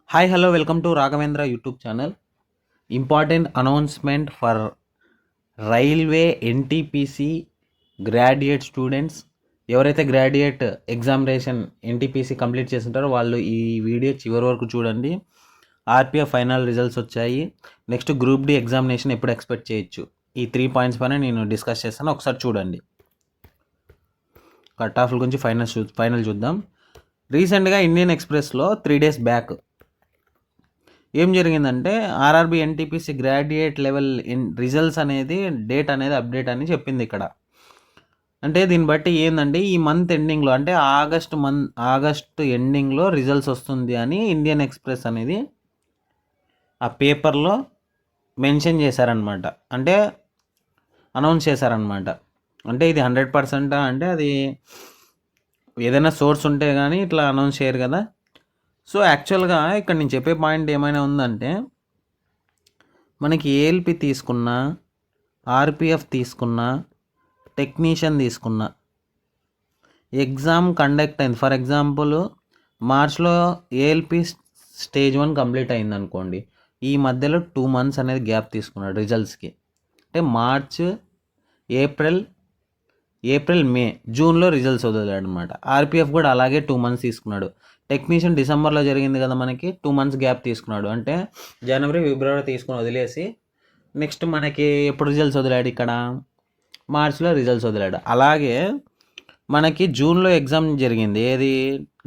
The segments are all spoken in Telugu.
Hi, hello, welcome to Raghavendra YouTube channel. Important announcement for Railway NTPC graduate students. ఎవరైతే గ్రాడ్యుయేట్ ఎగ్జామినేషన్ ఎన్టీపీసీ కంప్లీట్ చేస్తుంటారో వాళ్ళు ఈ వీడియో చివరి వరకు చూడండి. ఆర్పిఎఫ్ ఫైనల్ రిజల్ట్స్ వచ్చాయి. నెక్స్ట్ గ్రూప్ డి ఎగ్జామినేషన్ ఎప్పుడు ఎక్స్పెక్ట్ చేయొచ్చు, ఈ 3 పాయింట్స్ పైన నేను డిస్కస్ చేస్తాను. ఒకసారి చూడండి. కట్ ఆఫ్ల గురించి ఫైనల్ చూద్దాం. రీసెంట్గా ఇండియన్ ఎక్స్ప్రెస్లో 3 days బ్యాక్ ఏం జరిగిందంటే RRB NTPC graduate level results అనేది డేట్ అనేది అప్డేట్ అని చెప్పింది ఇక్కడ. అంటే దీన్ని బట్టి ఏంటంటే ఈ మంత్ ఎండింగ్లో అంటే ఆగస్టు ఎండింగ్లో రిజల్ట్స్ వస్తుంది అని ఇండియన్ ఎక్స్ప్రెస్ అనేది ఆ పేపర్లో మెన్షన్ చేశారనమాట. అంటే అనౌన్స్ చేశారనమాట. అంటే ఇది 100% అంటే అది ఏదైనా సోర్స్ ఉంటే కానీ ఇట్లా అనౌన్స్ చేయరు కదా. సో యాక్చువల్గా ఇక్కడ నేను చెప్పే పాయింట్ ఏమైనా ఉందంటే, మనకి ఏఎల్పి తీసుకున్నా, ఆర్పిఎఫ్ తీసుకున్నా, టెక్నీషియన్ తీసుకున్నా ఎగ్జామ్ కండక్ట్ అయింది. ఫర్ ఎగ్జాంపుల్ మార్చ్లో ఏఎల్పి స్టేజ్ 1 కంప్లీట్ అయింది అనుకోండి. ఈ మధ్యలో 2 months అనేది గ్యాప్ తీసుకున్నాడు రిజల్ట్స్కి. అంటే మార్చ్, ఏప్రిల్, మే, జూన్లో రిజల్ట్స్ వదిలాడు అనమాట. ఆర్పిఎఫ్ కూడా అలాగే 2 months తీసుకున్నాడు. టెక్నీషియన్ డిసెంబర్లో జరిగింది కదా, మనకి 2 months గ్యాప్ తీసుకున్నాడు. అంటే జనవరి, ఫిబ్రవరి తీసుకుని వదిలేసి నెక్స్ట్ మనకి ఎప్పుడు రిజల్ట్స్ వదిలాడు, ఇక్కడ మార్చ్లో రిజల్ట్స్ వదిలాడు. అలాగే మనకి జూన్లో ఎగ్జామ్ జరిగింది, ఏది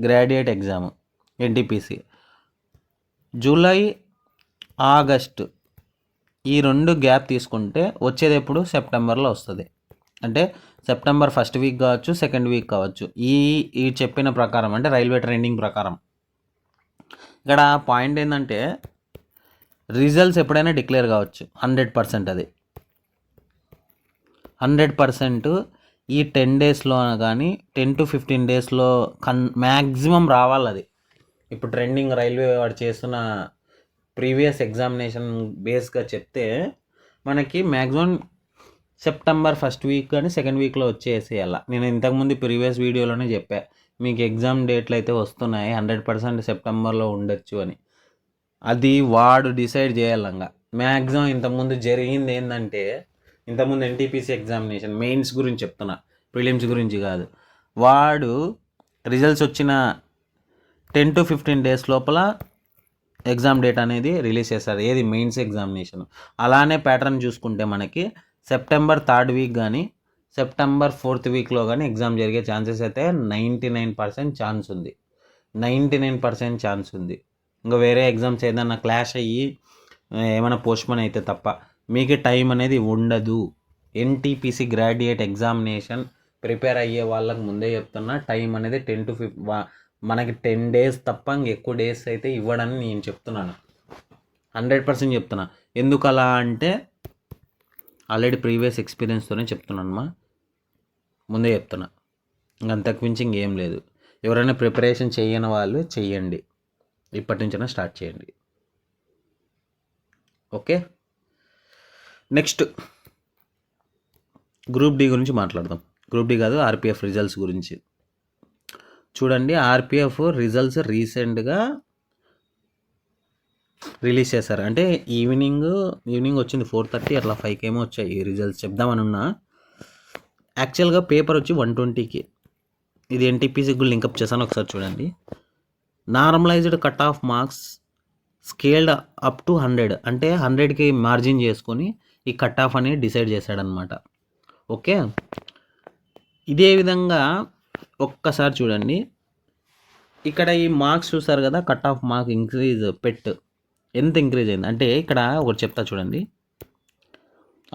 graduate exam NTPC. July, August ఈ 2 గ్యాప్ తీసుకుంటే వచ్చేది ఎప్పుడు సెప్టెంబర్లో వస్తుంది. అంటే సెప్టెంబర్ 1st week కావచ్చు, 2nd week కావచ్చు. ఈ చెప్పిన ప్రకారం అంటే రైల్వే ట్రెండింగ్ ప్రకారం. ఇక్కడ పాయింట్ ఏంటంటే రిజల్ట్స్ ఎప్పుడైనా డిక్లేర్ కావచ్చు, 100% అది 100% ఈ 10 daysలో కానీ 10 to 15 daysలో మ్యాక్సిమం రావాలి అది. ఇప్పుడు ట్రెండింగ్ రైల్వే వాడు చేస్తున్న ప్రీవియస్ ఎగ్జామినేషన్ బేస్గా చెప్తే మనకి మ్యాక్సిమం సెప్టెంబర్ 1st week కానీ 2nd weekలో వచ్చేసేయాల. నేను ఇంతకుముందు ప్రీవియస్ వీడియోలోనే చెప్పా, మీకు ఎగ్జామ్ డేట్లు అయితే వస్తున్నాయి, 100% సెప్టెంబర్లో ఉండొచ్చు అని. అది వాడు డిసైడ్ చేయాలంగా. మ్యాక్సిమం ఇంతకుముందు జరిగింది ఏంటంటే, ఇంతకుముందు ఎన్టీపీసీ ఎగ్జామినేషన్ మెయిన్స్ గురించి చెప్తున్నా, ప్రిలిమ్స్ గురించి కాదు. వాడు రిజల్ట్స్ వచ్చిన 10 to 15 days లోపల ఎగ్జామ్ డేట్ అనేది రిలీజ్ చేస్తారు, ఏది మెయిన్స్ ఎగ్జామినేషన్. అలానే ప్యాటర్న్ చూసుకుంటే మనకి సెప్టెంబర్ 3rd week కానీ సెప్టెంబర్ 4th weekలో కానీ ఎగ్జామ్ జరిగే ఛాన్సెస్ అయితే 99% ఛాన్స్ ఉంది. 99% ఛాన్స్ ఉంది. ఇంకా వేరే ఎగ్జామ్స్ ఏదన్నా క్లాష్ అయ్యి ఏమైనా పోస్ట్పోన్ అయితే తప్ప మీకు టైం అనేది ఉండదు. ఎన్టీపీసీ గ్రాడ్యుయేట్ ఎగ్జామినేషన్ ప్రిపేర్ అయ్యే వాళ్ళకి ముందే చెప్తున్నా, టైం అనేది 10 to 15 మనకి 10 days తప్ప ఇంకెక్కువ డేస్ అయితే ఇవ్వడని నేను చెప్తున్నాను, 100% చెప్తున్నా. ఎందుకు అలా అంటే ఆల్రెడీ ప్రీవియస్ ఎక్స్పీరియన్స్తోనే చెప్తున్నానమ్మా, ముందే చెప్తున్నా. ఇంకంతకు మించి ఇంకేం లేదు. ఎవరైనా ప్రిపరేషన్ చేయని వాళ్ళు చెయ్యండి, ఇప్పటి నుంచైనా స్టార్ట్ చేయండి. ఓకే, నెక్స్ట్ గ్రూప్ డి గురించి మాట్లాడదాం. గ్రూప్ డి కాదు, ఆర్పిఎఫ్ రిజల్ట్స్ గురించి చూడండి. ఆర్పిఎఫ్ రిజల్ట్స్ రీసెంట్గా రిలీజ్ చేశారు. అంటే ఈవినింగ్ వచ్చింది 4:30 అట్లా 5 ఏమో వచ్చాయి ఈ రిజల్ట్స్. చెప్దామని ఉన్నా. యాక్చువల్గా పేపర్ వచ్చి 120కి. ఇది ఎన్టీపీసీకి కూడా లింకప్ చేశాను, ఒకసారి చూడండి. Normalised cut off marks scaled up to 100, అంటే 100కి మార్జిన్ చేసుకొని ఈ కట్ ఆఫ్ అనేది డిసైడ్ చేశాడనమాట. ఓకే, ఇదే విధంగా ఒక్కసారి చూడండి. ఇక్కడ ఈ మార్క్స్ చూసారు కదా, కట్ ఆఫ్ మార్క్ ఇంక్రీజ్ ఎంత ఇంక్రీజ్ అయింది అంటే ఇక్కడ ఒకటి చెప్తా చూడండి.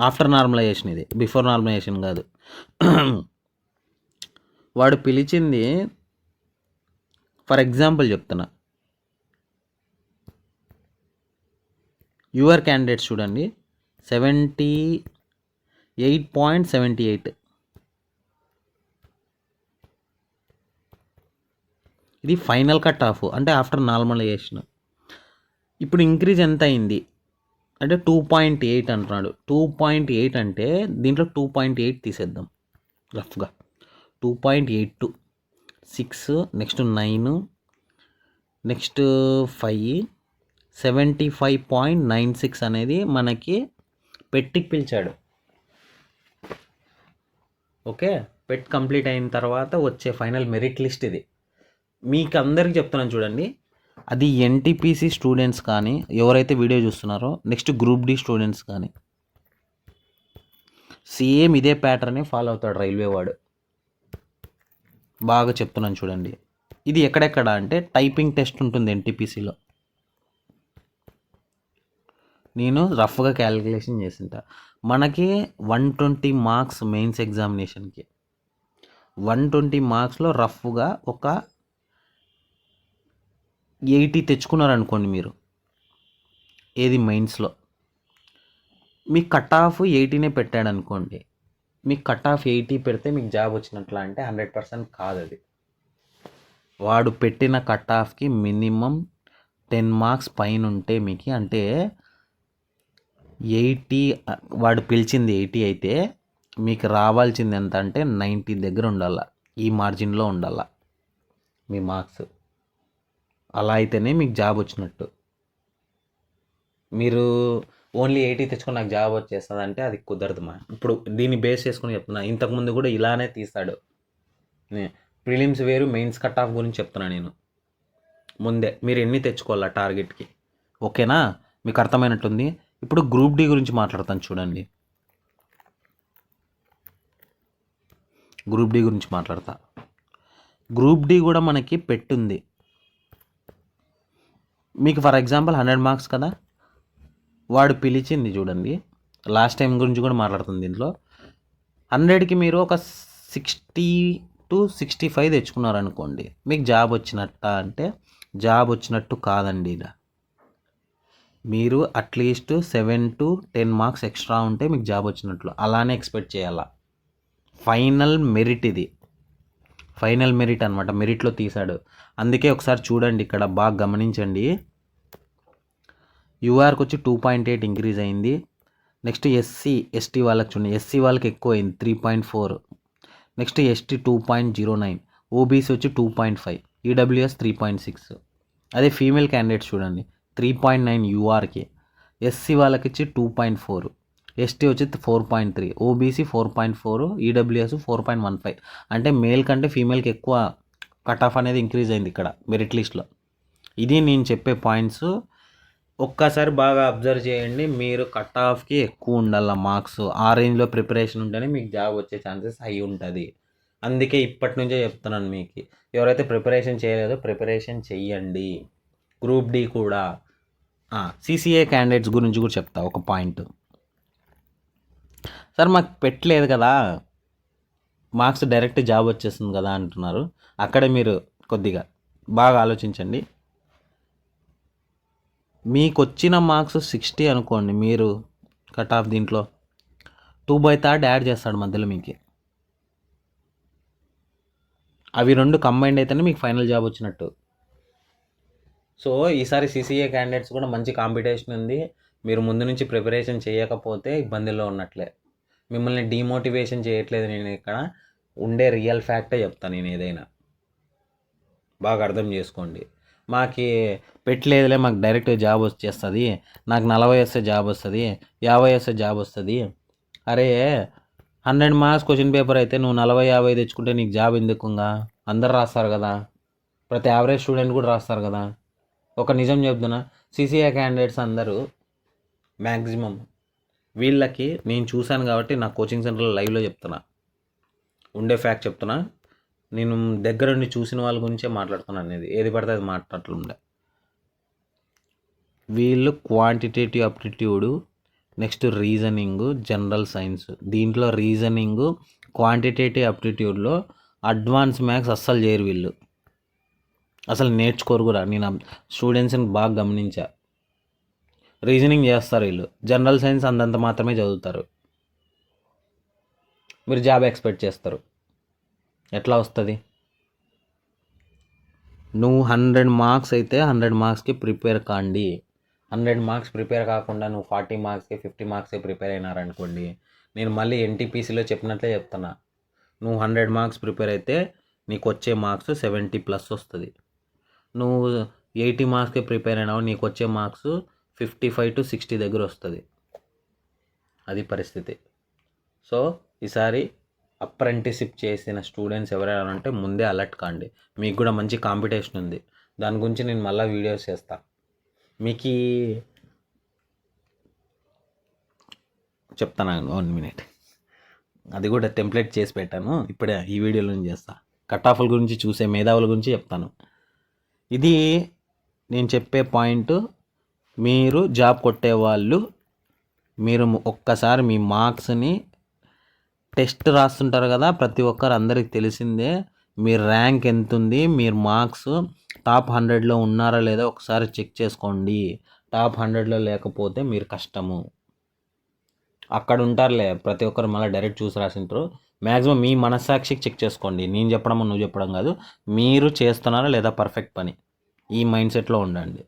ఆఫ్టర్ నార్మలైజేషన్, ఇది బిఫోర్ నార్మలైజేషన్ కాదు. వాడు పిలిచింది ఫర్ ఎగ్జాంపుల్ చెప్తున్నా, యువర్ క్యాండిడేట్స్ చూడండి 78.78. ఇది ఫైనల్ కట్ ఆఫ్, అంటే ఆఫ్టర్ నార్మలైజేషన్. ఇప్పుడు ఇంక్రీజ్ ఎంత అయింది అంటే 2.8 అంటున్నాడు. 2.8 అంటే దీంట్లో 2.8 తీసేద్దాం రఫ్గా. 2.82, 6, నెక్స్ట్ 9, నెక్స్ట్ 5, 75.96 అనేది మనకి పెట్టికి పిలిచాడు. ఓకే, పెట్ కంప్లీట్ అయిన తర్వాత వచ్చే ఫైనల్ మెరిట్ లిస్ట్ ఇది. మీకు అందరికి చెప్తున్నాను చూడండి, అది ఎన్టీపీసీ స్టూడెంట్స్ కానీ ఎవరైతే వీడియో చూస్తున్నారో, నెక్స్ట్ గ్రూప్ డి స్టూడెంట్స్ కానీ సేమ్ ఇదే ప్యాటర్నే ఫాలో అవుతాడు రైల్వే వాడు. బాగా చెప్తున్నాను చూడండి. ఇది ఎక్కడెక్కడ అంటే టైపింగ్ టెస్ట్ ఉంటుంది ఎన్టీపీసీలో. నేను రఫ్గా క్యాలిక్యులేషన్ చేసింటా. మనకి 120 మార్క్స్ మెయిన్స్ ఎగ్జామినేషన్కి. 120 మార్క్స్లో రఫ్గా ఒక 80 తెచ్చుకున్నారనుకోండి మీరు, ఏది మెయిన్స్లో. మీకు కట్ ఆఫ్ 80నే పెట్టాడు అనుకోండి, మీకు కట్ ఆఫ్ 80 పెడితే మీకు జాబ్ వచ్చినట్లా అంటే 100% కాదు అది. వాడు పెట్టిన కట్ ఆఫ్కి మినిమం 10 మార్క్స్ పైన ఉంటే మీకు, అంటే 80, వాడు పిలిచింది 80 అయితే మీకు రావాల్సింది ఎంత అంటే 90 దగ్గర ఉండాల, ఈ మార్జిన్లో ఉండాల మీ మార్క్స్. అలా అయితేనే మీకు జాబ్ వచ్చినట్టు. మీరు ఓన్లీ 80 తెచ్చుకొని నాకు జాబ్ వచ్చేస్తుంది అంటే అది కుదరదు మా. ఇప్పుడు దీన్ని బేస్ చేసుకుని చెప్తున్నా, ఇంతకుముందు కూడా ఇలానే తీస్తాడు. ప్రిలిమ్స్ వేరు, మెయిన్స్ కట్ ఆఫ్ గురించి చెప్తున్నా నేను ముందే. మీరు ఎన్ని తెచ్చుకోవాలా టార్గెట్కి, ఓకేనా? మీకు అర్థమైనట్టుంది. ఇప్పుడు గ్రూప్ డి గురించి మాట్లాడతాను చూడండి. గ్రూప్ డి గురించి మాట్లాడతా. గ్రూప్ డి కూడా మనకి పెట్టుంది మీకు. ఫర్ ఎగ్జాంపుల్ 100 మార్క్స్ కదా, వాడు పిలిచింది చూడండి. లాస్ట్ టైం గురించి కూడా మాట్లాడుతుంది దీంట్లో. 100కి మీరు ఒక 60 to 65 తెచ్చుకున్నారనుకోండి, మీకు జాబ్ వచ్చినట్ట అంటే జాబ్ వచ్చినట్టు కాదండి. ఇలా మీరు అట్లీస్ట్ 7 to 10 మార్క్స్ ఎక్స్ట్రా ఉంటే మీకు జాబ్ వచ్చినట్లు, అలానే ఎక్స్పెక్ట్ చేయాలా. ఫైనల్ మెరిట్ ఇది, ఫైనల్ మెరిట్ అనమాట. మెరిట్లో తీశాడు. అందుకే ఒకసారి చూడండి, ఇక్కడ బాగా గమనించండి. యూఆర్కి వచ్చి 2.8 ఇంక్రీజ్ అయింది. నెక్స్ట్ ఎస్సీ ఎస్టీ వాళ్ళకి చూడండి, ఎస్సీ వాళ్ళకి ఎక్కువ అయింది 3.4. నెక్స్ట్ ఎస్టీ 2.09, ఓబీసీ వచ్చి 2.5, ఈడబ్ల్యూఎస్ 3.6. అదే ఫీమేల్ క్యాండిడేట్స్ చూడండి 3.9 యూఆర్కి. ఎస్సీ వాళ్ళకి వచ్చి 2.4, ఎస్టీ వచ్చి 4.3, ఓబీసీ 4.4, ఈడబ్ల్యూఎస్ 4.15. అంటే మేల్ కంటే ఫీమేల్కి ఎక్కువ కట్ ఆఫ్ అనేది ఇంక్రీజ్ అయింది ఇక్కడ మెరిట్ లిస్ట్లో. ఇది నేను చెప్పే పాయింట్స్. ఒక్కసారి బాగా అబ్జర్వ్ చేయండి. మీరు కట్ ఆఫ్కి ఎక్కువ ఉండాల మార్క్స్, ఆ రేంజ్లో ప్రిపరేషన్ ఉంటేనే మీకు జాబ్ వచ్చే ఛాన్సెస్ హై ఉంటుంది. అందుకే ఇప్పటి నుంచే చెప్తున్నాను మీకు, ఎవరైతే ప్రిపరేషన్ చేయలేదో ప్రిపరేషన్ చెయ్యండి. గ్రూప్ డి కూడా. సిసిఏ క్యాండిడేట్స్ గురించి కూడా చెప్తా ఒక పాయింట్. సార్ మాకు పెట్టలేదు కదా, మార్క్స్ డైరెక్ట్ జాబ్ వచ్చేస్తుంది కదా అంటున్నారు. అక్కడే మీరు కొద్దిగా బాగా ఆలోచించండి. మీకు వచ్చిన మార్క్స్ 60 అనుకోండి, మీరు కట్ ఆఫ్ దీంట్లో 2/3 యాడ్ చేస్తాడు మధ్యలో మీకు. అవి రెండు కంబైండ్ అయితేనే మీకు ఫైనల్ జాబ్ వచ్చినట్టు. సో ఈసారి సిసిఏ క్యాండిడేట్స్ కూడా మంచి కాంపిటీషన్ ఉంది. మీరు ముందు నుంచి ప్రిపరేషన్ చేయకపోతే ఇబ్బందిలో ఉన్నట్లే. మిమ్మల్ని డిమోటివేషన్ చేయట్లేదు నేను, ఇక్కడ ఉండే రియల్ ఫ్యాక్టే చెప్తాను నేను. ఏదైనా బాగా అర్థం చేసుకోండి. మాకు పెట్టలేదులే, మాకు డైరెక్ట్ జాబ్ వచ్చేస్తుంది, నాకు 40 వస్తే జాబ్ వస్తుంది, 50 వస్తే జాబ్ వస్తుంది. అరే 100 మార్క్స్ క్వశ్చన్ పేపర్ అయితే నువ్వు 40-50 తెచ్చుకుంటే నీకు జాబ్ ఎందుకుంగా? అందరు రాస్తారు కదా, ప్రతి యావరేజ్ స్టూడెంట్ కూడా రాస్తారు కదా. ఒక నిజం చెప్తున్నా, సిసిఏ క్యాండిడేట్స్ అందరూ మ్యాక్సిమం వీళ్ళకి నేను చూశాను కాబట్టి నా కోచింగ్ సెంటర్లో లైవ్లో చెప్తున్నా, ఉండే ఫ్యాక్ట్ చెప్తున్నా. నేను దగ్గరుండి చూసిన వాళ్ళ గురించే మాట్లాడుతున్నాను. అనేది ఏది పడితే అది మాట్లాడుతుండే. వీళ్ళు quantitative aptitude, next reasoning, general science. దీంట్లో రీజనింగ్, క్వాంటిటేటివ్ అప్టిట్యూడ్లో అడ్వాన్స్ మ్యాథ్స్ అస్సలు చేయరు వీళ్ళు, అసలు నేర్చుకోరు కూడా. నేను స్టూడెంట్స్ని బాగా గమనించా. రీజనింగ్ చేస్తారు వీళ్ళు, జనరల్ సైన్స్ అంతంత మాత్రమే చదువుతారు. మీరు జాబ్ ఎక్స్పెక్ట్ చేస్తారు, ఎట్లా వస్తుంది? నువ్వు 100 మార్క్స్ అయితే 100 మార్క్స్కి ప్రిపేర్ కాండి. 100 మార్క్స్ ప్రిపేర్ కాకుండా నువ్వు 40 మార్క్స్కి 50 మార్క్స్కి ప్రిపేర్ అయినారనుకోండి, నేను మళ్ళీ ఎన్టీపీసీలో చెప్పినట్లే చెప్తున్నా. నువ్వు 100 మార్క్స్ ప్రిపేర్ అయితే నీకు వచ్చే మార్క్స్ 70+ వస్తుంది. నువ్వు 80 మార్క్స్కి ప్రిపేర్ అయినావు, నీకు వచ్చే మార్క్స్ 55 to 60 దగ్గర వస్తుంది. అది పరిస్థితి. సో ఈసారి అప్రెంటిస్షిప్ చేసిన స్టూడెంట్స్ ఎవరైనా ఉంటే ముందే అలర్ట్ కాండి. మీకు కూడా మంచి కాంపిటీషన్ ఉంది. దాని గురించి నేను మళ్ళీ వీడియోస్ చేస్తాను. మీకు చెప్తాను 1 minute. అది కూడా టెంప్లెట్ చేసి పెట్టాను, ఇప్పుడే ఈ వీడియోలో చేస్తా. కట్ ఆఫ్ల గురించి చూసే మేధావుల గురించి చెప్తాను. ఇది నేను చెప్పే పాయింట్. మీరు జాబ్ కొట్టేవాళ్ళు మీరు ఒక్కసారి మీ మార్క్స్ని టెస్ట్ రాస్తుంటారు కదా, ప్రతి ఒక్కరు అందరికి తెలిసిందే. మీ ర్యాంక్ ఎంత ఉంది, మీరు మార్క్స్ టాప్ 100లో ఉన్నారా లేదా ఒకసారి చెక్ చేసుకోండి. టాప్ 100లో లేకపోతే మీరు కష్టము. అక్కడ ఉంటారులే ప్రతి ఒక్కరు, మళ్ళీ డైరెక్ట్ చూసి రాసింటారు. మ్యాక్సిమం మీ మనస్సాక్షికి చెక్ చేసుకోండి. నేను చెప్పడం నువ్వు చెప్పడం కాదు, మీరు చేస్తున్నారా లేదా పర్ఫెక్ట్ పని. ఈ మైండ్ సెట్లో ఉండండి,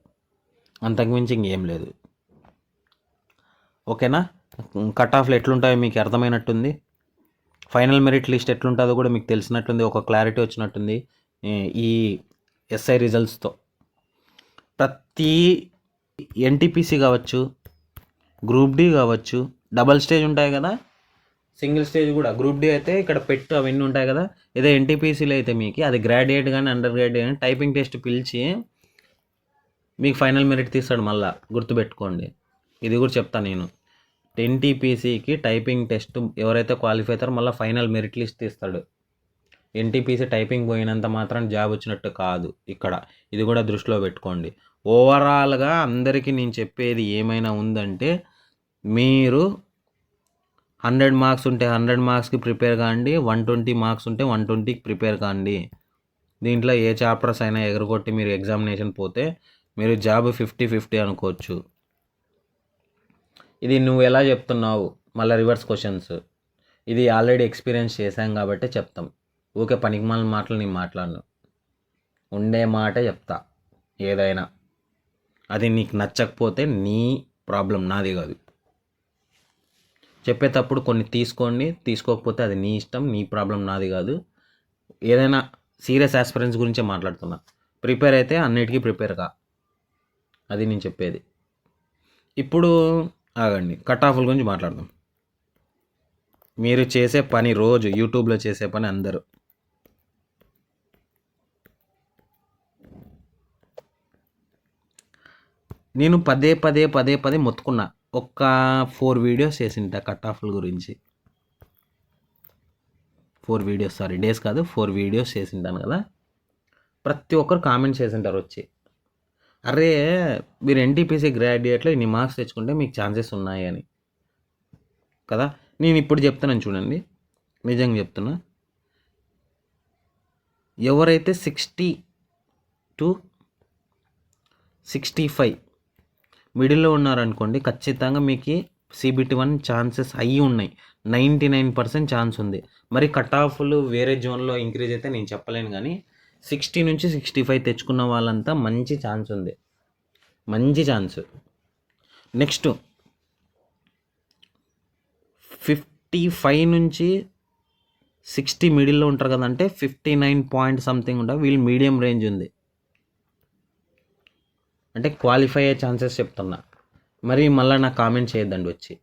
అంతకుమించి ఇంకేం లేదు. ఓకేనా? కట్ ఆఫ్లు ఎట్లుంటాయో మీకు అర్థమైనట్టుంది. ఫైనల్ మెరిట్ లిస్ట్ ఎట్లుంటుందో కూడా మీకు తెలిసినట్టుంది, ఒక క్లారిటీ వచ్చినట్టుంది ఈ ఎస్ఐ రిజల్ట్స్తో. ప్రతి ఎన్టీపీసీ కావచ్చు, గ్రూప్ డి కావచ్చు, డబల్ స్టేజ్ ఉంటాయి కదా, సింగిల్ స్టేజ్ కూడా. గ్రూప్ డి అయితే ఇక్కడ పెట్టు అవన్నీ ఉంటాయి కదా. ఇదే ఎన్టీపీసీలో అయితే మీకు అది గ్రాడ్యుయేట్ కానీ అండర్ గ్రాడ్యుయేట్ కానీ టైపింగ్ టెస్ట్ పిలిచి మీకు ఫైనల్ మెరిట్ తీస్తాడు. మళ్ళీ గుర్తుపెట్టుకోండి, ఇది కూడా చెప్తాను నేను. ఎన్టీపీసీకి టైపింగ్ టెస్ట్ ఎవరైతే క్వాలిఫై అవుతారో మళ్ళీ ఫైనల్ మెరిట్ లిస్ట్ తీస్తాడు. ఎన్టీపీసీ టైపింగ్ పోయినంత మాత్రం జాబ్ వచ్చినట్టు కాదు ఇక్కడ, ఇది కూడా దృష్టిలో పెట్టుకోండి. ఓవరాల్గా అందరికీ నేను చెప్పేది ఏమైనా ఉందంటే, మీరు 100 మార్క్స్ ఉంటే 100 మార్క్స్కి ప్రిపేర్ కాండి, 120 మార్క్స్ ఉంటే 120కి ప్రిపేర్ కాండి. దీంట్లో ఏ చాప్టర్స్ అయినా ఎగరగొట్టి మీరు ఎగ్జామినేషన్ పోతే మీరు జాబ్ 50-50 అనుకోవచ్చు. ఇది నువ్వు ఎలా చెప్తున్నావు, మళ్ళీ రివర్స్ క్వశ్చన్స్. ఇది ఆల్రెడీ ఎక్స్పీరియన్స్ చేశాం కాబట్టి చెప్తాం. ఊకే పనికిమాలిన మాటలు నేను మాట్లాడను, ఉండే మాట చెప్తా. ఏదైనా అది నీకు నచ్చకపోతే నీ ప్రాబ్లం, నాది కాదు. చెప్పేటప్పుడు కొన్ని తీసుకోండి, తీసుకోకపోతే అది నీ ఇష్టం, నీ ప్రాబ్లం, నాది కాదు. ఏదైనా సీరియస్ ఆస్పిరెన్స్ గురించే మాట్లాడుతున్నా. ప్రిపేర్ అయితే అన్నిటికీ ప్రిపేర్ కా, అది నేను చెప్పేది. ఇప్పుడు ఆగండి, కట్ ఆఫ్ల గురించి మాట్లాడదాం. మీరు చేసే పని, రోజు యూట్యూబ్లో చేసే పని అందరూ, నేను పదే మొత్తుకున్నా. ఒక్క 4 వీడియోస్ చేసింటా కట్ ఆఫ్ల గురించి. 4 వీడియోస్, సారీ డేస్ కాదు, 4 వీడియోస్ చేసింటాను కదా. ప్రతి ఒక్కరు కామెంట్స్ చేసింటారు వచ్చి, అరే మీరు ఎన్టీపీసీ గ్రాడ్యుయేట్లో ఇన్ని మార్క్స్ తెచ్చుకుంటే మీకు ఛాన్సెస్ ఉన్నాయి అని కదా. నేను ఇప్పుడు చెప్తున్నాను చూడండి, నిజంగా చెప్తున్నా. ఎవరైతే 60 to 65 మిడిల్లో ఉన్నారనుకోండి, ఖచ్చితంగా మీకు CBT1 ఛాన్సెస్ అయ్యి ఉన్నాయి. 99% ఛాన్స్ ఉంది. మరి కట్ ఆఫ్లు వేరే జోన్లో ఇంక్రీజ్ అయితే నేను చెప్పలేను, కానీ 60 నుంచి 65 తెచ్చుకున్న వాళ్ళంతా మంచి ఛాన్స్ ఉంది, మంచి ఛాన్స్. నెక్స్ట్ 55 నుంచి 60 మిడిల్లో ఉంటారు కదా, అంటే 59 పాయింట్ సంథింగ్ ఉంటుంది. వీళ్ళు మీడియం రేంజ్ ఉంది, అంటే క్వాలిఫై అయ్యే ఛాన్సెస్ చెప్తున్నా. మరి మళ్ళీ నాకు కామెంట్ చేయొద్దండి వచ్చి.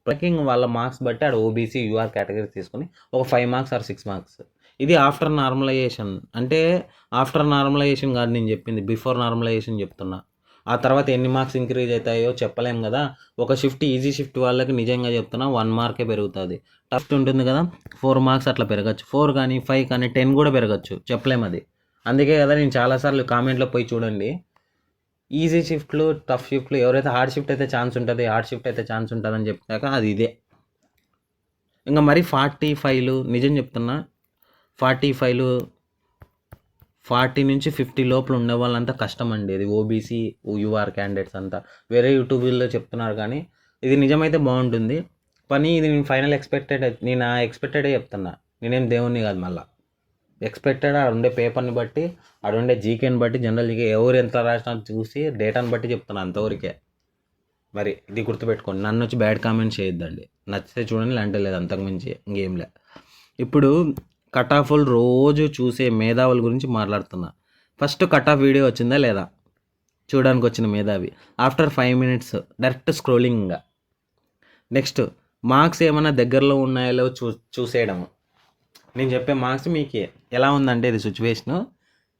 ప్రతింగ్ వాళ్ళ మార్క్స్ బట్టి ఆడ ఓబీసీ యూఆర్ కేటగిరీ తీసుకుని ఒక 5 మార్క్స్ ఆర్ 6 మార్క్స్. ఇది ఆఫ్టర్ నార్మలైజేషన్, అంటే ఆఫ్టర్ నార్మలైజేషన్ కాదు నేను చెప్పింది, బిఫోర్ నార్మలైజేషన్ చెప్తున్నా. ఆ తర్వాత ఎన్ని మార్క్స్ ఇంక్రీజ్ అవుతాయో చెప్పలేం కదా. ఒక షిఫ్ట్, ఈజీ షిఫ్ట్ వాళ్ళకి నిజంగా చెప్తున్నా 1 మార్కే పెరుగుతుంది. టఫ్ ఉంటుంది కదా, 4 మార్క్స్ అట్లా పెరగచ్చు. 4 కానీ 5 కానీ 10 కూడా పెరగచ్చు, చెప్పలేము అది. అందుకే కదా నేను చాలాసార్లు కామెంట్లో పోయి చూడండి, ఈజీ షిఫ్ట్లు, టఫ్ షిఫ్ట్లు, ఎవరైతే హార్డ్ షిఫ్ట్ అయితే ఛాన్స్ ఉంటుంది, హార్డ్ షిఫ్ట్ అయితే ఛాన్స్ ఉంటుంది అని చెప్పాక అది ఇదే. ఇంకా మరి 45లు, నిజం చెప్తున్నా, 45లు 40 నుంచి 50 లోపల ఉండే వాళ్ళంతా కష్టం అండి. ఇది ఓబీసీ యూఆర్ క్యాండిడేట్స్ అంతా వేరే యూట్యూబ్లో చెప్తున్నారు, కానీ ఇది నిజమైతే బాగుంటుంది పని. ఇది నేను ఫైనల్ నేను ఎక్స్పెక్టెడే చెప్తున్నా, నేనేం దేవుణ్ణి కాదు. మళ్ళీ ఎక్స్పెక్టెడ్ ఆడ ఉండే పేపర్ని బట్టి, ఆడ ఉండే జీకేని బట్టి, జనరల్ జీకే ఎవరు ఎంత రాసినా చూసి డేటాని బట్టి చెప్తున్నా, అంతవరకే. మరి ఇది గుర్తుపెట్టుకోండి, నన్ను వచ్చి బ్యాడ్ కామెంట్స్ చేయొద్దండి. నచ్చితే చూడండి, లేదంటే లేదు, అంతకుమించి ఇంకేం లే. ఇప్పుడు కట్ ఆఫ్లు రోజు చూసే మేధావుల గురించి మాట్లాడుతున్నా. ఫస్ట్ కట్ ఆఫ్ వీడియో వచ్చిందా లేదా, చూడడానికి వచ్చిన మేధావి. ఆఫ్టర్ 5 మినిట్స్ డైరెక్ట్ స్క్రోలింగ్ ఇంకా. నెక్స్ట్ మార్క్స్ ఏమైనా దగ్గరలో ఉన్నాయో లేవో చూసేయడము. నేను చెప్పే మార్క్స్ మీకు ఎలా ఉందంటే ఇది సిచ్యువేషను,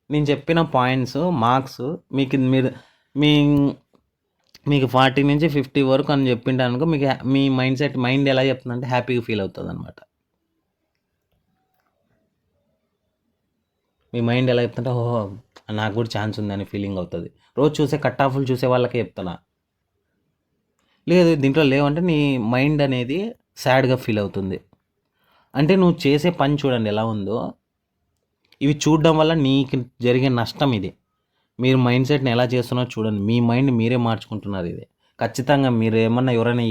నేను చెప్పిన పాయింట్స్ మార్క్స్ మీ మీకు 40 నుంచి 50 వరకు అని చెప్పింటే అనుకో, మీకు మీ మైండ్ ఎలా చెప్తుందంటే హ్యాపీగా ఫీల్ అవుతుంది అనమాట. మీ మైండ్ ఎలా చెప్తుంటే ఓహో నాకు కూడా ఛాన్స్ ఉందని ఫీలింగ్ అవుతుంది. రోజు చూసే కట్ ఆఫ్లు చూసే వాళ్ళకే చెప్తున్నా. లేదు దీంట్లో లేవంటే నీ మైండ్ అనేది సాడ్గా ఫీల్ అవుతుంది. అంటే నువ్వు చేసే పని చూడండి ఎలా ఉందో. ఇవి చూడడం వల్ల నీకు జరిగే నష్టం ఇది. మీరు మైండ్ సెట్ని ఎలా చేస్తున్నారో చూడండి. మీ మైండ్ మీరే మార్చుకుంటున్నారు. ఇది ఖచ్చితంగా మీరు ఏమన్నా ఎవరైనా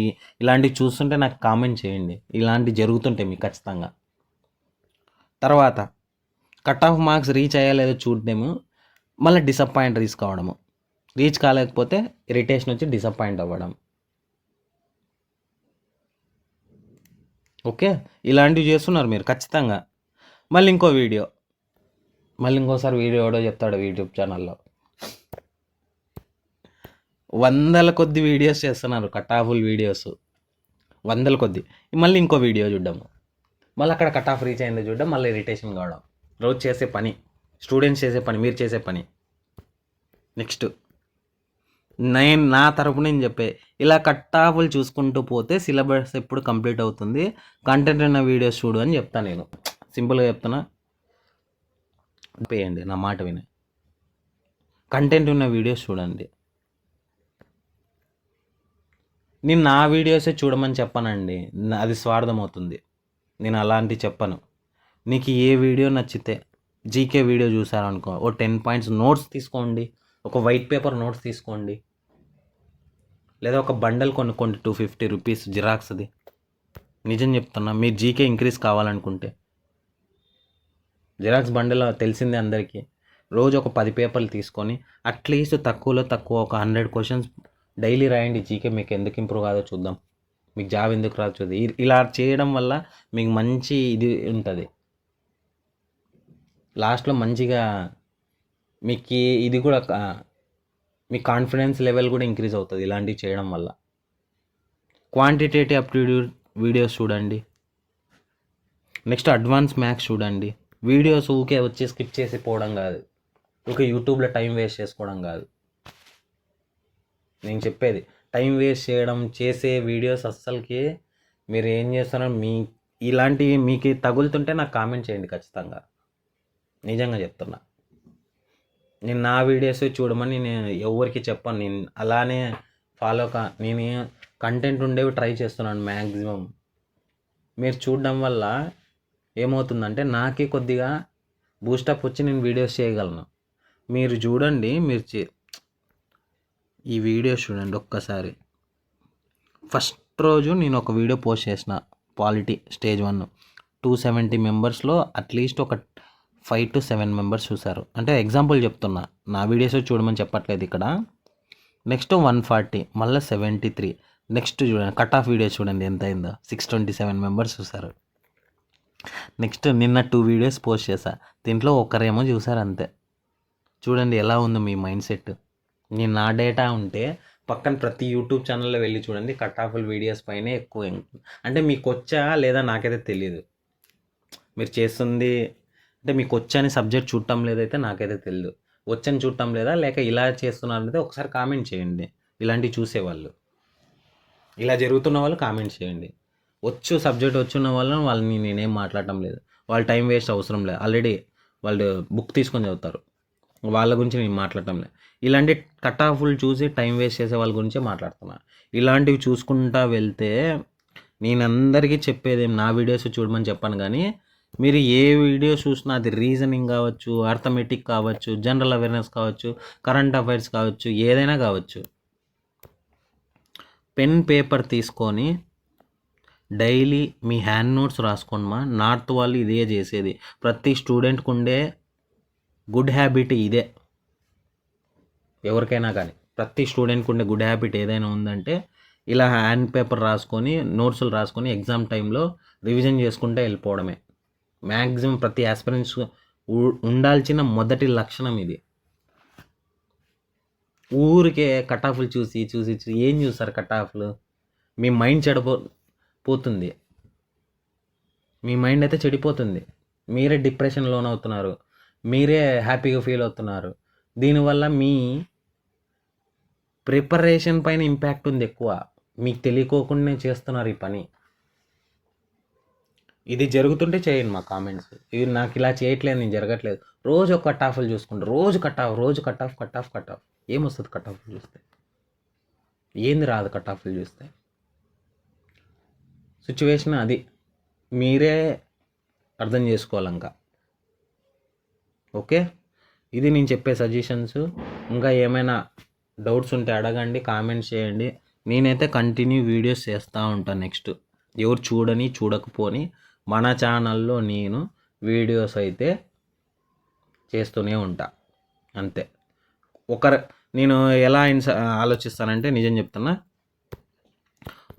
ఇలాంటివి చూస్తుంటే నాకు కామెంట్ చేయండి. ఇలాంటివి జరుగుతుంటాయి మీకు ఖచ్చితంగా. తర్వాత కట్ ఆఫ్ మార్క్స్ రీచ్ అయ్యా లేదో చూడడము, మళ్ళీ డిసప్పాయింట్ కావడము. రీచ్ కాలేకపోతే ఇరిటేషన్ వచ్చి డిసప్పాయింట్ అవ్వడం. ఓకే, ఇలాంటివి చేస్తున్నారు మీరు ఖచ్చితంగా. మళ్ళీ ఇంకోసారి వీడియో ఎవడో చెప్తాడు యూట్యూబ్ ఛానల్లో, వందల కొద్ది వీడియోస్ చేస్తున్నారు, కట్ ఆఫ్ల వీడియోస్ వందల కొద్ది. మళ్ళీ ఇంకో వీడియో చూడడం, మళ్ళీ అక్కడ కట్ ఆఫ్ రీచ్ అయిందో చూడడం, మళ్ళీ ఇరిటేషన్ కావడం. రోజు చేసే పని, స్టూడెంట్స్ చేసే పని, మీరు చేసే పని. నెక్స్ట్ నా తరపు నేను చెప్పే, ఇలా కట్ ఆఫ్లు చూసుకుంటూ పోతే సిలబస్ ఎప్పుడు కంప్లీట్ అవుతుంది, కంటెంట్ ఉన్న వీడియోస్ చూడు అని చెప్తాను. నేను సింపుల్గా చెప్తున్నా, పేయండి నా మాట విని, కంటెంట్ ఉన్న వీడియోస్ చూడండి. నేను నా వీడియోసే చూడమని చెప్పానండి, అది స్వార్థం అవుతుంది. నేను అలాంటివి చెప్పను. నీకు ఏ వీడియో నచ్చితే, జీకే వీడియో చూసారనుకో, ఓ 10 పాయింట్స్ నోట్స్ తీసుకోండి, ఒక వైట్ పేపర్ నోట్స్ తీసుకోండి, లేదా ఒక బండల్ కొనుక్కోండి 250 రూపీస్ జిరాక్స్ది. నిజం చెప్తున్నా, మీరు జీకే ఇంక్రీజ్ కావాలనుకుంటే జిరాక్స్ బండల్ తెలిసిందే అందరికీ. రోజు ఒక 10 పేపర్లు తీసుకొని అట్లీస్ట్ తక్కువలో తక్కువ ఒక 100 క్వశ్చన్స్ డైలీ రాయండి. జీకే మీకు ఎందుకు ఇంప్రూవ్ కాదో చూద్దాం, మీకు జాబ్ ఎందుకు రాదు చూద్దాం. ఇలా చేయడం వల్ల మీకు మంచి ఇది ఉంటుంది. లాస్ట్లో మంచిగా మీకు ఇది కూడా మీ కాన్ఫిడెన్స్ లెవెల్ కూడా ఇంక్రీజ్ అవుతుంది ఇలాంటివి చేయడం వల్ల. క్వాంటిటేటివ్ అప్టిట్యూడ్ వీడియోస్ చూడండి. నెక్స్ట్ అడ్వాన్స్ మ్యాథ్స్ చూడండి. వీడియోస్ ఊకే వచ్చి స్కిప్ చేసి పోవడం కాదు, ఊకే యూట్యూబ్లో టైం వేస్ట్ చేసుకోవడం కాదు. నేను చెప్పేది టైం వేస్ట్ చేయడం చేసే వీడియోస్ అస్సలకి మీరు ఏం చేస్తారో ఇలాంటివి మీకు తగులుతుంటే నాకు కామెంట్ చేయండి ఖచ్చితంగా. నిజంగా చెప్తున్నా, నేను నా వీడియోస్ చూడమని నేను ఎవరికి చెప్పాను. నేను అలానే నేను కంటెంట్ ఉండేవి ట్రై చేస్తున్నాను మ్యాక్సిమం. మీరు చూడడం వల్ల ఏమవుతుందంటే నాకే కొద్దిగా బూస్టప్ వచ్చి నేను వీడియోస్ చేయగలను. మీరు చూడండి, ఈ వీడియోస్ చూడండి ఒక్కసారి. ఫస్ట్ రోజు నేను ఒక వీడియో పోస్ట్ చేసిన, పాలిటీ స్టేజ్ 1, 270 మెంబర్స్లో అట్లీస్ట్ ఒక 5 to 7 మెంబర్స్ చూసారు. అంటే ఎగ్జాంపుల్ చెప్తున్నా, నా వీడియోస్ చూడమని చెప్పట్లేదు ఇక్కడ. నెక్స్ట్ 140, మళ్ళీ 73. నెక్స్ట్ చూడండి కట్ ఆఫ్ వీడియోస్ చూడండి ఎంత అయిందో, 627 మెంబర్స్ చూసారు. నెక్స్ట్ నిన్న 2 వీడియోస్ పోస్ట్ చేశా, దీంట్లో ఒకరేమో చూసారు అంతే. చూడండి ఎలా ఉందో మీ మైండ్ సెట్. నేను నా డేటా ఉంటే పక్కన ప్రతి యూట్యూబ్ ఛానల్లో వెళ్ళి చూడండి, కట్ ఆఫ్ వీడియోస్ పైనే ఎక్కువ. అంటే మీకు వచ్చా లేదా నాకైతే తెలియదు. మీరు చేస్తుంది అంటే మీకు వచ్చని సబ్జెక్ట్ చూడటం లేదైతే నాకైతే తెలియదు. వచ్చని చూడటం లేదా లేక ఇలా చేస్తున్నారంటే ఒకసారి కామెంట్ చేయండి. ఇలాంటివి చూసేవాళ్ళు, ఇలా జరుగుతున్న వాళ్ళు కామెంట్ చేయండి. సబ్జెక్ట్ వచ్చున్న వాళ్ళని నేనేం మాట్లాడటం లేదు. వాళ్ళ టైం వేస్ట్ అవసరం లేదు. ఆల్రెడీ వాళ్ళు బుక్ తీసుకొని చదువుతారు, వాళ్ళ గురించి నేను మాట్లాడటం లేదు. ఇలాంటి కట్ ఆఫ్లు చూసి టైం వేస్ట్ చేసే వాళ్ళ గురించే మాట్లాడుతున్నా. ఇలాంటివి చూసుకుంటా వెళ్తే నేను అందరికీ చెప్పేది నా వీడియోస్ చూడమని చెప్పాను, కానీ మీరు ఏ వీడియో చూసినా అది రీజనింగ్ కావచ్చు, అర్థమెటిక్ కావచ్చు, జనరల్ అవేర్నెస్ కావచ్చు, కరెంట్ అఫైర్స్ కావచ్చు, ఏదైనా కావచ్చు, పెన్ పేపర్ తీసుకొని డైలీ మీ హ్యాండ్ నోట్స్ రాసుకోండి. నార్త్ వాళ్ళు ఇదే చేసేది. ప్రతి స్టూడెంట్కి ఉండే గుడ్ హ్యాబిట్ ఇదే. ఎవరికైనా కానీ ప్రతి స్టూడెంట్కి ఉండే గుడ్ హ్యాబిట్ ఏదైనా ఉందంటే ఇలా హ్యాండ్ పేపర్ రాసుకొని నోట్స్లు రాసుకొని ఎగ్జామ్ టైంలో రివిజన్ చేసుకుంటూ వెళ్ళిపోవడమే. మ్యాక్సిమం ప్రతి ఆస్పిరెంట్స్ ఉండాల్సిన మొదటి లక్షణం ఇది. ఊరికే కట్ ఆఫ్లు చూసి చూసి చూసి ఏం చూస్తారు కట్ ఆఫ్లు? మీ మైండ్ పోతుంది. మీ మైండ్ అయితే చెడిపోతుంది. మీరే డిప్రెషన్ లోన్ అవుతున్నారు. మీరే హ్యాపీగా ఫీల్ అవుతున్నారు. దీనివల్ల మీ ప్రిపరేషన్ పైన ఇంపాక్ట్ ఉంది ఎక్కువ. మీకు తెలియకోకుండానే చేస్తున్నారు ఈ పని. ఇది జరుగుతుంటే చేయండి మా కామెంట్స్. ఇవి నాకు ఇలా చేయట్లేదు, నేను జరగట్లేదు. రోజు ఒక కట్ ఆఫ్లు చూసుకుంటా, రోజు కట్ ఆఫ్, రోజు cut off cut off cut off. ఏమొస్తుంది కట్ ఆఫ్లు చూస్తే? ఏంది రాదు కట్ ఆఫ్లు చూస్తే. సిచ్యువేషన్ అది మీరే అర్థం చేసుకోవాలి ఇంకా. ఓకే, ఇది నేను చెప్పే సజెషన్స్. ఇంకా ఏమైనా డౌట్స్ ఉంటే అడగండి, కామెంట్స్ చేయండి. నేనైతే కంటిన్యూ వీడియోస్ చేస్తూ ఉంటాను. నెక్స్ట్ ఎవరు చూడకపోని మన ఛానల్లో నేను వీడియోస్ అయితే చేస్తూనే ఉంటా. అంతే. నేను ఎలా ఆలోచిస్తానంటే, నిజం చెప్తున్నా,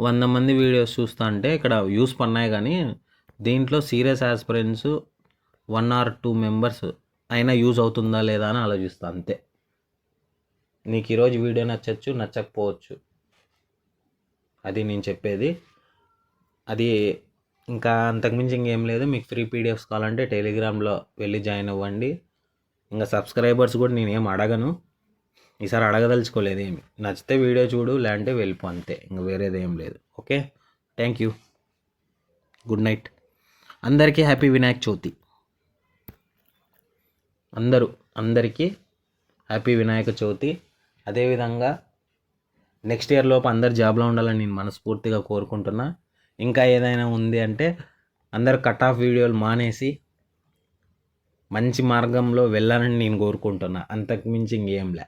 100 మంది వీడియోస్ చూస్తా అంటే ఇక్కడ వ్యూస్ పన్నాయి, కానీ దీంట్లో సీరియస్ ఆస్పిరెంట్స్ 1 or 2 మెంబర్స్ అయినా యూజ్ అవుతుందా లేదా అని ఆలోచిస్తా. అంతే. నీకు ఈరోజు వీడియో నచ్చచ్చు, నచ్చకపోవచ్చు. అది నేను చెప్పేది. అది ఇంకా అంతకుమించి ఇంకేం లేదు. మీకు ఫ్రీ పీడిఎఫ్స్ కావాలంటే టెలిగ్రామ్లో వెళ్ళి జాయిన్ అవ్వండి. ఇంకా సబ్స్క్రైబర్స్ కూడా నేనేం అడగను. ఈసారి అడగదలుచుకోలేదు ఏమి. నచ్చితే వీడియో చూడు, లేదంటే వెళ్ళిపో, అంతే. ఇంకా వేరేది ఏం లేదు. Okay, thank you, good night. అందరికీ హ్యాపీ వినాయక చవితి. అందరికీ హ్యాపీ వినాయక చవితి. అదేవిధంగా నెక్స్ట్ ఇయర్ లోపు అందరు జాబ్లో ఉండాలని నేను మనస్ఫూర్తిగా కోరుకుంటున్నా. ఇంకా ఏదైనా ఉంది అంటే అందరు కట్ ఆఫ్ వీడియోలు మానేసి మంచి మార్గంలో వెళ్ళాలని నేను కోరుకుంటున్నా. అంతకుమించి ఇంకేంలే.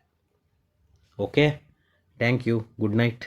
Okay, thank you, good night.